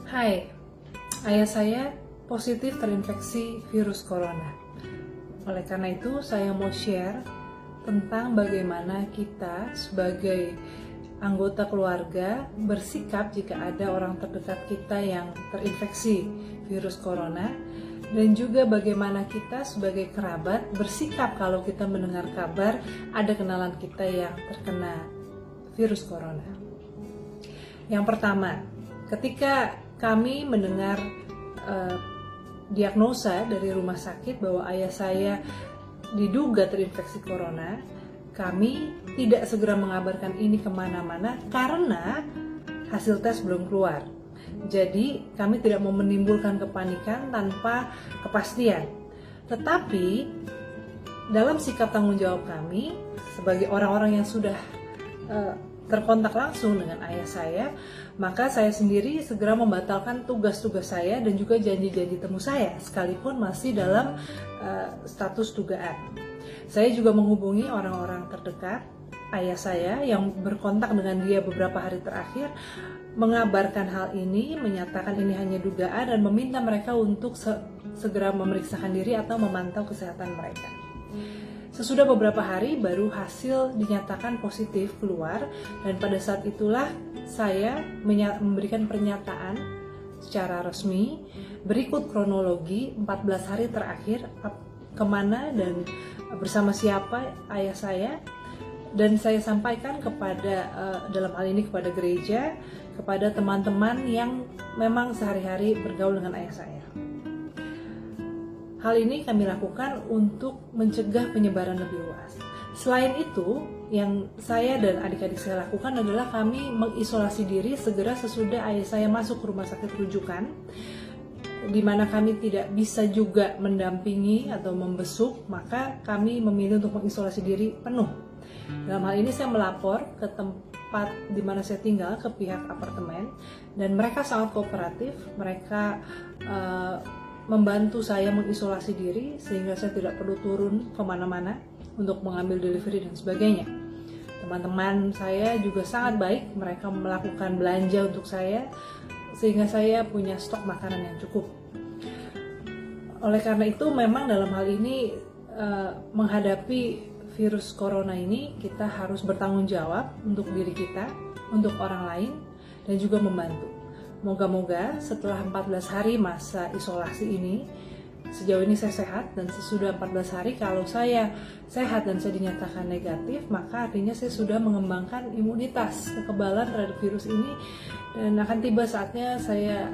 Hai, ayah saya positif terinfeksi virus corona. Oleh karena itu, saya mau share tentang bagaimana kita sebagai anggota keluarga bersikap jika ada orang terdekat kita yang terinfeksi virus corona, dan juga bagaimana kita sebagai kerabat bersikap kalau kita mendengar kabar ada kenalan kita yang terkena virus corona. Yang pertama, ketika kami mendengar diagnosa dari rumah sakit bahwa ayah saya diduga terinfeksi corona, kami tidak segera mengabarkan ini kemana-mana karena hasil tes belum keluar. Jadi kami tidak mau menimbulkan kepanikan tanpa kepastian. Tetapi dalam sikap tanggung jawab kami sebagai orang-orang yang sudah terkontak langsung dengan ayah saya, maka saya sendiri segera membatalkan tugas-tugas saya dan juga janji-janji temu saya, sekalipun masih dalam status dugaan. Saya juga menghubungi orang-orang terdekat ayah saya yang berkontak dengan dia beberapa hari terakhir, mengabarkan hal ini, menyatakan ini hanya dugaan dan meminta mereka untuk segera memeriksakan diri atau memantau kesehatan mereka. Sesudah beberapa hari baru hasil dinyatakan positif keluar, dan pada saat itulah saya memberikan pernyataan secara resmi berikut kronologi 14 hari terakhir kemana dan bersama siapa ayah saya, dan saya sampaikan kepada dalam hal ini kepada gereja, kepada teman-teman yang memang sehari-hari bergaul dengan ayah saya. Hal ini kami lakukan untuk mencegah penyebaran lebih luas. Selain itu, yang saya dan adik-adik saya lakukan adalah kami mengisolasi diri segera sesudah ayah saya masuk ke rumah sakit rujukan, di mana kami tidak bisa juga mendampingi atau membesuk, maka kami memilih untuk mengisolasi diri penuh. Dalam hal ini saya melapor ke tempat di mana saya tinggal, ke pihak apartemen, dan mereka sangat kooperatif. Mereka membantu saya mengisolasi diri sehingga saya tidak perlu turun kemana-mana untuk mengambil delivery dan sebagainya. Teman-teman saya juga sangat baik, mereka melakukan belanja untuk saya sehingga saya punya stok makanan yang cukup. Oleh karena itu memang dalam hal ini menghadapi virus corona ini kita harus bertanggung jawab untuk diri kita, untuk orang lain, dan juga membantu. Moga-moga setelah 14 hari masa isolasi ini, sejauh ini saya sehat, dan sesudah 14 hari kalau saya sehat dan saya dinyatakan negatif, maka artinya saya sudah mengembangkan imunitas, kekebalan terhadap virus ini, dan akan tiba saatnya saya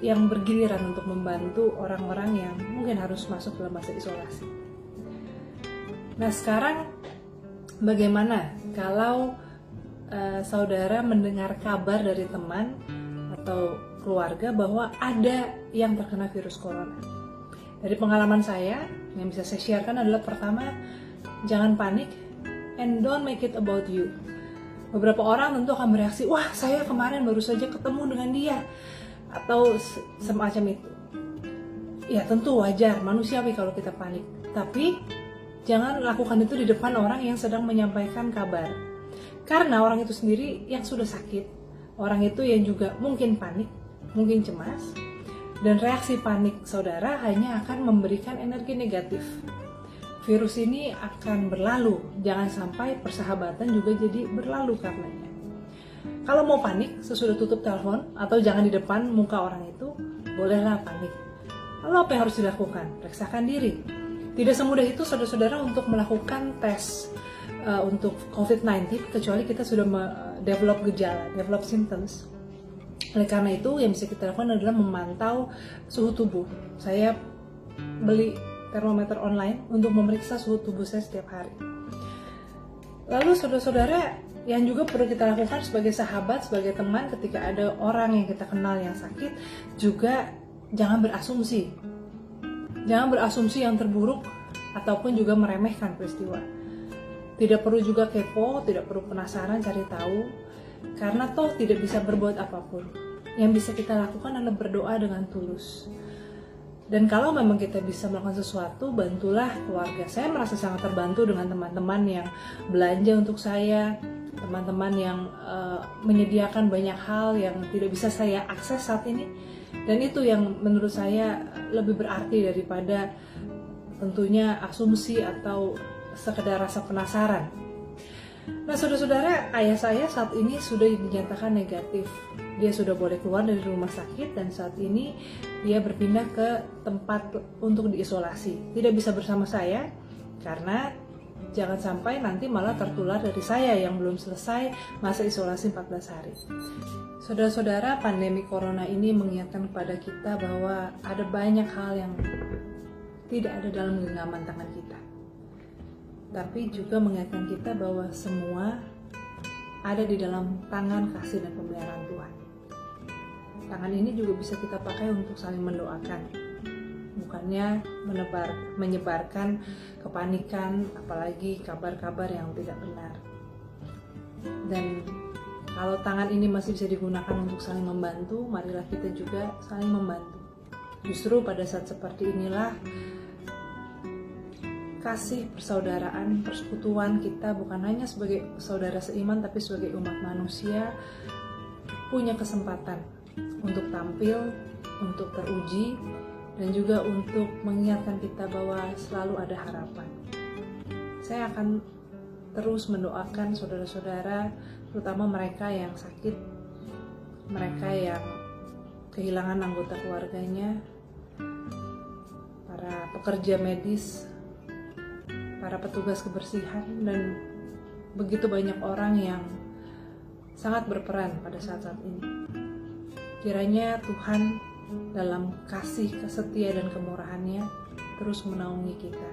yang bergiliran untuk membantu orang-orang yang mungkin harus masuk dalam masa isolasi. Nah, sekarang bagaimana kalau saudara mendengar kabar dari teman atau keluarga bahwa ada yang terkena virus corona? Dari pengalaman saya, yang bisa saya sharekan adalah pertama, jangan panik and don't make it about you. Beberapa orang tentu akan bereaksi, wah saya kemarin baru saja ketemu dengan dia, atau semacam itu. Ya tentu wajar, manusiawi kalau kita panik, tapi jangan lakukan itu di depan orang yang sedang menyampaikan kabar. Karena orang itu sendiri yang sudah sakit, orang itu yang juga mungkin panik, mungkin cemas, dan reaksi panik saudara hanya akan memberikan energi negatif. Virus ini akan berlalu, jangan sampai persahabatan juga jadi berlalu karenanya. Kalau mau panik, sesudah tutup telepon atau jangan di depan muka orang itu, bolehlah panik. Lalu apa yang harus dilakukan? Periksakan diri. Tidak semudah itu saudara-saudara untuk melakukan tes untuk COVID-19, kecuali kita sudah develop gejala, develop symptoms. Oleh karena itu, yang bisa kita lakukan adalah memantau suhu tubuh. Saya beli termometer online untuk memeriksa suhu tubuh saya setiap hari. Lalu saudara-saudara, yang juga perlu kita lakukan sebagai sahabat, sebagai teman, ketika ada orang yang kita kenal yang sakit, juga jangan berasumsi. Jangan berasumsi yang terburuk ataupun juga meremehkan peristiwa. Tidak perlu juga kepo, tidak perlu penasaran, cari tahu, karena toh tidak bisa berbuat apapun. Yang bisa kita lakukan adalah berdoa dengan tulus. Dan kalau memang kita bisa melakukan sesuatu, bantulah keluarga. Saya merasa sangat terbantu dengan teman-teman yang belanja untuk saya, teman-teman yang menyediakan banyak hal yang tidak bisa saya akses saat ini. Dan itu yang menurut saya lebih berarti daripada tentunya asumsi atau sekedar rasa penasaran. Nah, saudara-saudara, ayah saya saat ini sudah dinyatakan negatif. Dia sudah boleh keluar dari rumah sakit dan saat ini dia berpindah ke tempat untuk diisolasi. Tidak bisa bersama saya karena jangan sampai nanti malah tertular dari saya yang belum selesai masa isolasi 14 hari. Saudara-saudara, pandemi corona ini mengingatkan kepada kita bahwa ada banyak hal yang tidak ada dalam genggaman tangan kita. Tapi juga mengingatkan kita bahwa semua ada di dalam tangan kasih dan pemeliharaan Tuhan. Tangan ini juga bisa kita pakai untuk saling mendoakan, bukannya menyebarkan kepanikan, apalagi kabar-kabar yang tidak benar. Dan kalau tangan ini masih bisa digunakan untuk saling membantu, marilah kita juga saling membantu. Justru pada saat seperti inilah kasih persaudaraan, persekutuan kita bukan hanya sebagai saudara seiman, tapi sebagai umat manusia punya kesempatan untuk tampil, untuk teruji, dan juga untuk mengingatkan kita bahwa selalu ada harapan. Saya akan terus mendoakan saudara-saudara, terutama mereka yang sakit, mereka yang kehilangan anggota keluarganya, para pekerja medis, para petugas kebersihan, dan begitu banyak orang yang sangat berperan pada saat-saat ini. Kiranya Tuhan dalam kasih, setia dan kemurahannya terus menaungi kita.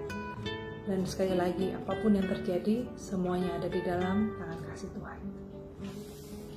Dan sekali lagi, apapun yang terjadi, semuanya ada di dalam tangan kasih Tuhan.